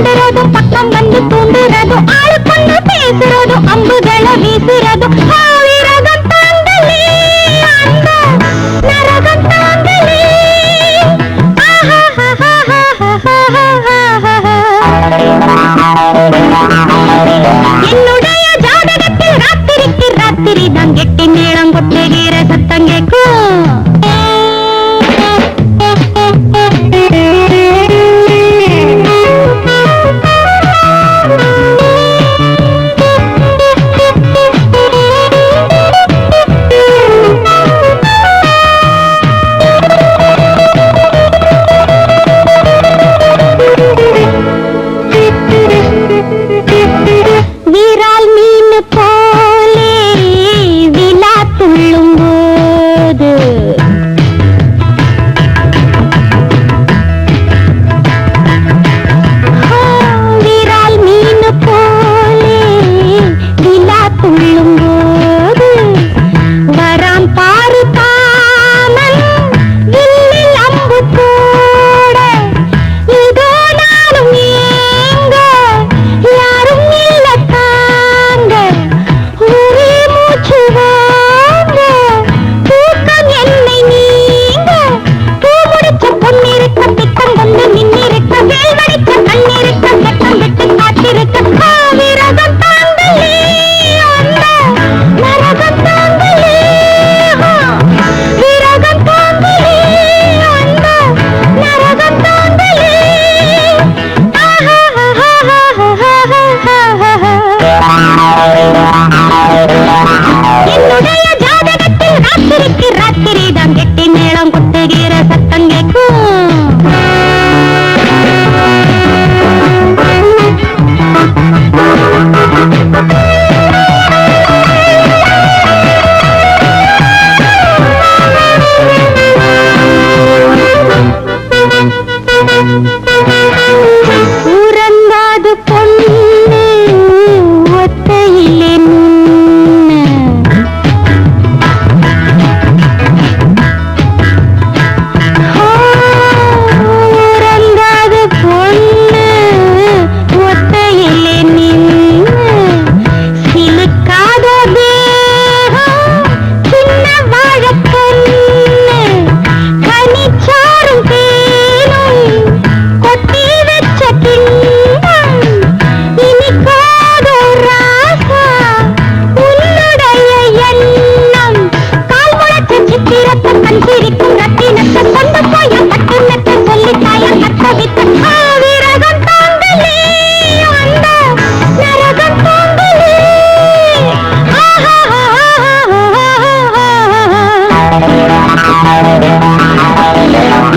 வேண்டுறதும் பக்கம் வந்து தூண்டுறதும் ஆளு கொண்டு பேசுறதும் அம்புகளை வீசுறதும் விரகம் தாங்களே அந்த நரகம் தாங்களே. என்னுடைய ஜாதகத்தில் ராத்திரிக்கு ராத்திரி தான் கெட்டி மேளம் கொட்டுகிற சத்தம் கேட்கும். வீரால் மீன் போலே விழா துள்ளும் போது வீரால் மீன் போலே விழா துள்ளும் போது வராம் பாரு தாமன் வில்லில் அம்பு கூட இதோ நானும் ஏங்க யாரும் இல்ல தாங்க ஒரே மூச்சு வாங்க தூக்கம் என்னை நீங்க பூ முடிச்ச பொன்னிருக்க பித்தம் வந்து நின்னிருக்க வேல் வடிச்ச கண்ணிருக்க கட்டம் விட்டு காத்திருக்க விரகம் தாங்களே அந்த நரகம் தாங்களே விரகம் தாங்களே அந்த நரகம் தாங்களே. என்னுடைய ஜாதகத்தில் ராத்திரிக்கு ராத்திரி தான் கெட்டி மேளம் கொட்டுகிற சத்தம் கேட்கும். உறங்காது பொண்ணு ஒத்தையிலே நின்னு உறங்காது பொண்ணு ஒத்தையிலே நின்னு சிலுக்காத தேகம் சின்ன வாழக்கண்ணு கனிச்சாரும் தேனும் கொட்டி வச்ச கிண்ணம் இனிக்காத ராசா உன்னுடைய எண்ணம் கால் முளைச்ச சித்திரத்தை கண் சிரிக்கும் ரத்தினத்தை கொண்டு போய் கட்டுனத்தை சொல்லி தாய கட்டவித்த விரகம் தாங்களே அந்த நரகம் தாங்களே.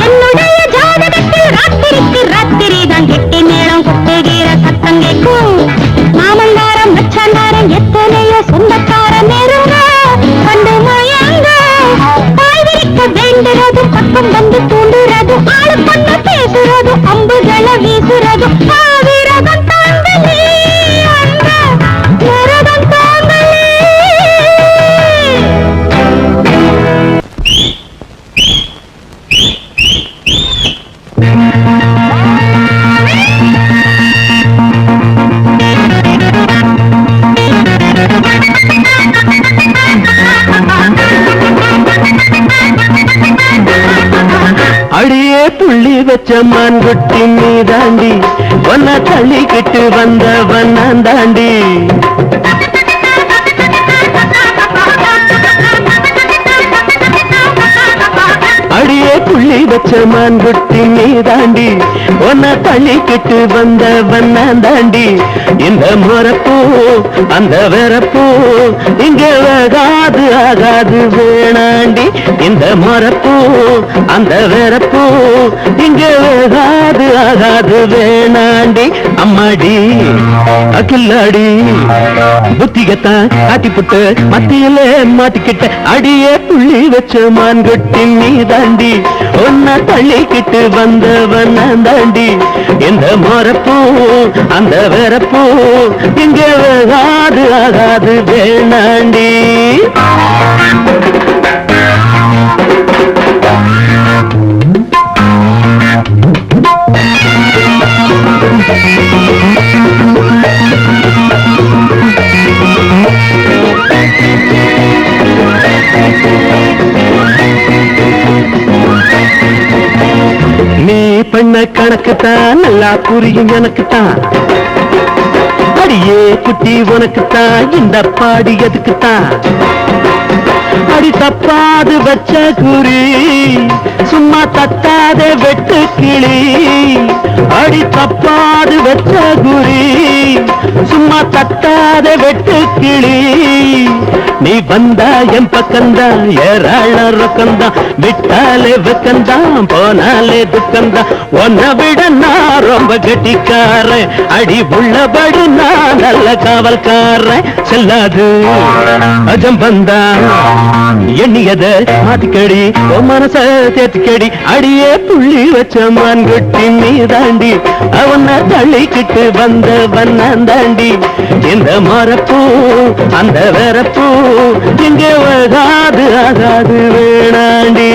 என்னுடைய ஜாதகத்தில் ராத்திரிக்கு ராத்திரி தான் கெட்டி மேளம் கொட்டுகிற சத்தம் கேட்கும். மாமந்தாரம் மச்சாந்தாரம் எத்தனையோ சொந்தக்கார நெருங்க கண்டு மயங்க தாய் விரிக்க வேண்டுறதும் பக்கம் வந்து தூண்டுறதும் ஆளு கொண்டு பேசுறதும் அம்புகளை வீசுறதும் விரகம் தாங்களே அந்த நரகம் தாங்களே. அடியே புள்ளி வச்ச மான்குட்டி நீதாண்டி ஒன்ன தள்ளிக்கிட்டு வந்தவன் நான் தாண்டி. அடியே புள்ளி வச்ச மான்குட்டி நீதாண்டி ஒன்ன தள்ளிக்கிட்டு வந்தவன் நான் தாண்டி. இந்த முறப்பூ அந்த வெறப்பூ இங்க வேகாது ஆகாது வேணாண்டி. இந்த முறப்பூ அந்த வெறப்பூ இங்க வேகாது ஆகாது வேணாண்டி. அம்மாடி அகில்லாடி புத்திகத்தான் காட்டிப்புட்டு மத்தியிலே மாட்டிக்கிட்ட அடியே புள்ளி வச்ச மான்குட்டி நீதாண்டி ஒன்ன தள்ளிக்கிட்டு வந்தவன் நான் தாண்டி. இந்த முறப்பூ அந்த வெறப்பூ இங்க வேகாது ஆகாது வேணாண்டி. உனக்குத்தான் நல்லா புரியும் எனக்குத்தான் அடியே குட்டி உனக்குத்தான் இந்த பாடி எதுக்குத்தான் அடி தப்பாது வச்ச குறி சும்மா தட்டாத வெட்டு கிளி அடி தப்பாது வச்ச குறி சும்மா தட்டாத வெட்டு கிளி நீ வந்தா என் பக்கம்தான் ஏராள ரொக்கம்தான் விட்டாலே வெக்கம்தான் போனாலே துக்கம்தான் உன்னை விட நான் ரொம்ப கெட்டிக்காரன் அடி உள்ளபடி நான் நல்ல காவல்காரன் செல்லாது அஜம் வந்தா எண்ணியத மாத்திக்கடி மனச தேத்திக்கடி அடியே புள்ளி வச்ச மான்குட்டி நீ தாண்டி அவனை தள்ளிக்கிட்டு வந்தவன் நான் தாண்டி இந்த மரப்பூ அந்த வேறப்பூ இங்கே வகாது ஆகாது வேணாண்டி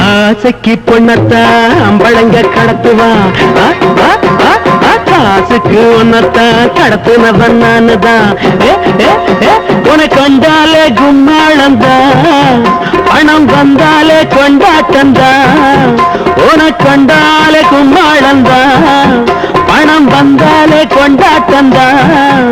ஆசைக்கு பொண்ணத்தான் அம்பளங்க கடத்துவான் காசுக்கு ஒன்னத்தான் கடத்துனவன் நானுதான் உனக்கு கொண்டாலே கும்மாளந்தான் பணம் வந்தாலே கொண்டாட்டந்தான் உனக்கு கொண்டாலே கும்மாளந்தான் பணம் வந்தாலே கொண்டாட்டந்தான்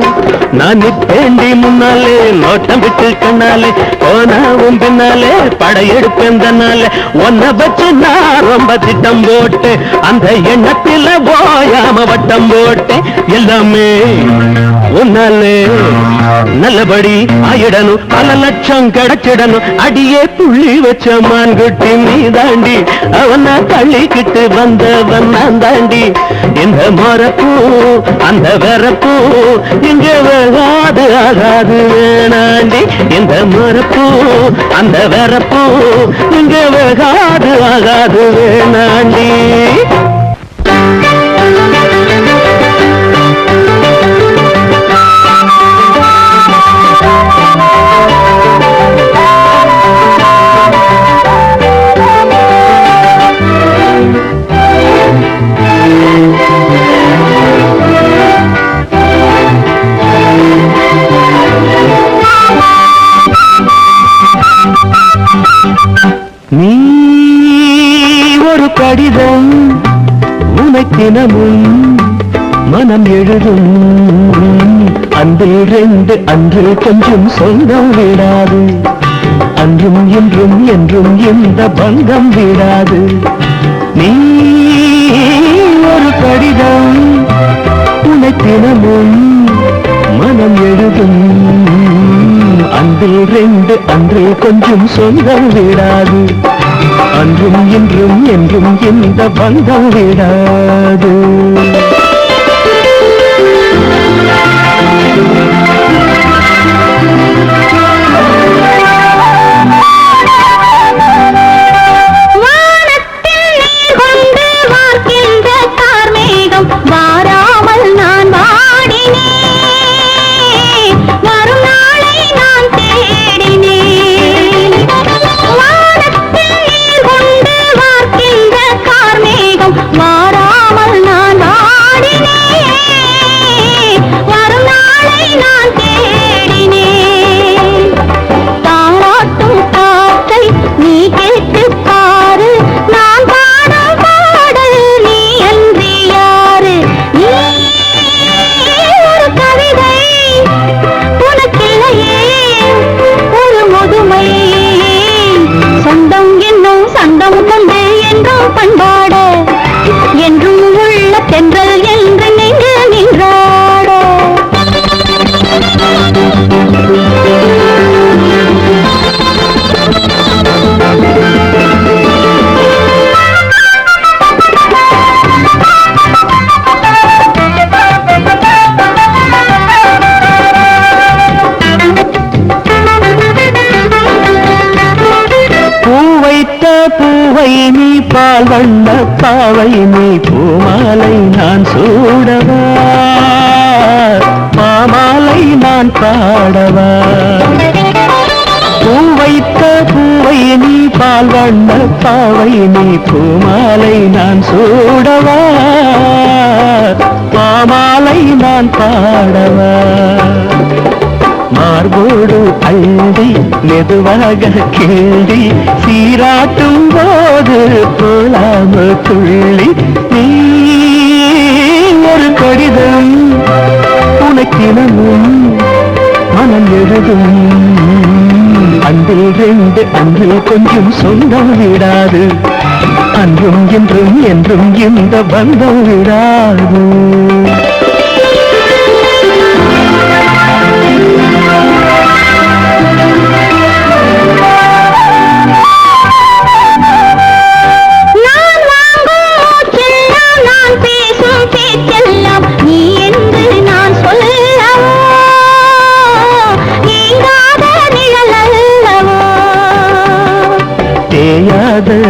நான் நிப்பேண்டி முன்னாலே நோட்டம் விட்டு கண்ணாலே போனாவும் பின்னாலே படையெடுப்பேன் தன்னாலே உன்னை வச்சு நான் ரொம்ப திட்டம் போட்டு அந்த எண்ணத்தில போயாம வட்டம் போட்டேன் எல்லாமே உன்னாலே நல்லபடி ஆயிடணும் பல லட்சம் கிடைச்சிடணும் அடியே புள்ளி வச்ச மான்குட்டி நீ தாண்டி அவனை தள்ளிக்கிட்டு வந்தவன் நான் தாண்டி இந்த மரப்பூ அந்த வெறப்பூ இங்கே வேகாது ஆகாது வேணாண்டி இந்த மரப்பூ அந்த வெறப்பூ இங்கே வேகாது ஆகாது வேணாண்டி நீ ஒரு கடிதம் உனக்கினமும் மனம் எழுதும் அன்றில் ரெண்டு அன்று கொஞ்சம் சொந்தம் விடாது அன்றும் இன்றும் என்றும் இந்த பங்கம் விடாது நீ ஒரு கடிதம் உனக்கினமும் மனம் எழுதும் அன்றில் ரெண்டு அன்று கொஞ்சம் சொந்தம் விடாது அன்றும் இன்றும் என்றும் இந்த பந்தம் விடாது வாராமல் நான் வாடினேன் வரும் நாளை நான் தேடினேன் வானத்தில் நீர் கொண்டு வார்க்கின்ற கார்மேகம் வாராமல் நான் வாடினேன் பூவை நீ பால் வண்ண பாவை நீ பூமாலை நான் சூடவா பாமாலை நான் பாடவா பூவைத்த பூவை நீ பால் வண்ண பாவை நீ பூமாலை நான் சூடவா பாமாலை நான் பாடவா மார்போடு அள்ளி மெதுவாக கிள்ளி சீராட்டும் போது போலாம துள்ளி நீ ஒரு கடிதம் உனக்கினமும் மனம் எழுதும் அன்றில் ரெண்டு அன்றில் கொஞ்சம் சொந்தம் விடாது அன்றும் என்றும் என்றும் இந்த பந்தம் விடாது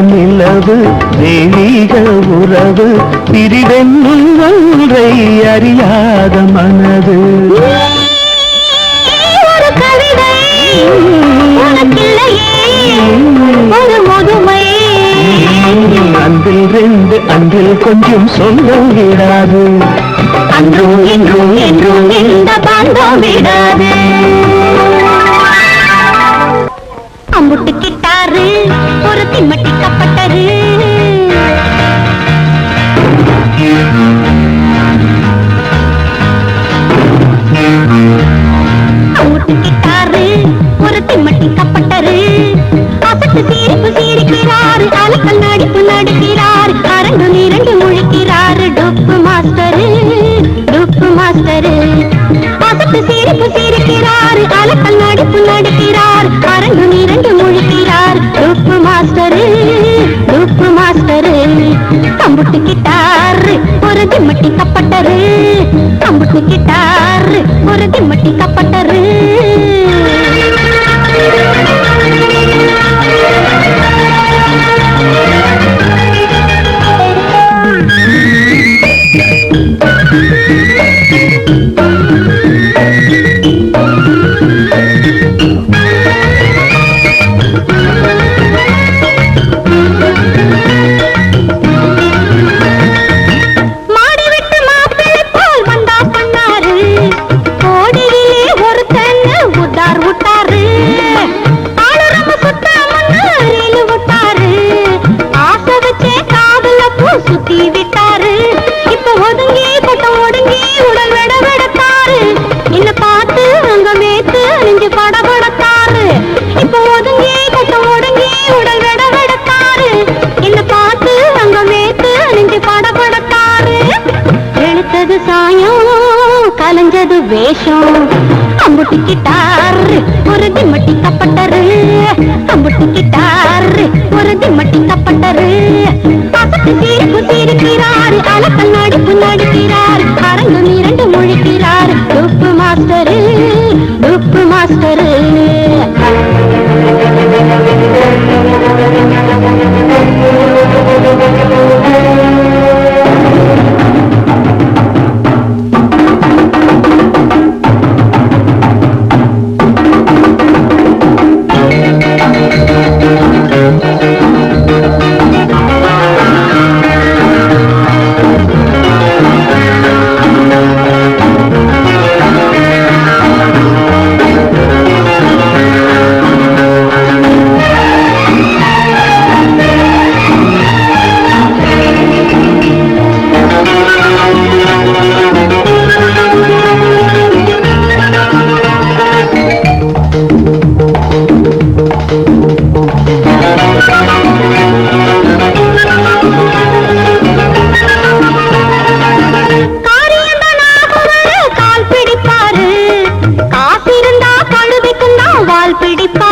நிலவு தெய்வீக உறவு பிரிவென்னும் ஒன்றை அறியாத மனது ஒரு கவிதை ஒரு முதுமை அன்றில் ரெண்டு அன்றில் கொஞ்சம் சொல்ல விடாது அன்றும் என்றும் என்றும் இந்த பந்தம் விடாது அம்புட்டு கிட்டாரு ஒரு திம்மட்டி கப்பட்டரு அம்புட்டு கிட்டாரு ஒரு திம்மட்டி கப்பட்டரு அசட்டு சீரிப்பு சீரிக்கிறாரு அலக்கல் நடிப்பு நடிக்கிறாரு அரங்கு இரண்டு முழிக்கிறாரு டுப்பு மாஸ்டரு அசட்டு சீரிப்பு சீரிக்கிறாரு அலக்கல் நடிப்பு நடிக்கிறார் அரங்கு இரண்டு முழிக்கிறார் டுப்பு மாஸ்டரு கம்புட்டு கிட்டாரு ஒரு திம்மட்டி கப்பட்டரு கம்புட்டு கிட்டாரு ஒரு திம்மட்டி கப்பட்டரு சுத்தி விட்டாரு இப்ப ஒதுங்கி கொட்டம் ஒடுங்கி உடல் விட விடத்தாரு என்ன பார்த்து அங்க மேத்து நெஞ்சு படபடத்தாரு இப்ப ஒதுங்கி கொட்டம் ஒடுங்கி உடல் விட விடத்தாரு என்ன பார்த்து அங்க மேத்து நெஞ்சு படபடத்தாரு எழுத்தது சாயம் கலைஞ்சது வேஷம் அம்புட்டு கிட்டாரு ஒரு திம்மட்டி கப்பட்டரு அம்புட்டு கிட்டாரு ஒரு திம்மட்டி கப்பட்டரு அசட்டு சீரிப்பு சீரிக்கிறாரு அலக்கல் நடிப்பு நடிக்கிறார் அரங்கு இரண்டு முழிக்கிறார் டுப்பு மாஸ்டரு கால் பிடிப்பாரு காசு இருந்தா கழுதைக்கும் தான் வால் பிடிப்பாரு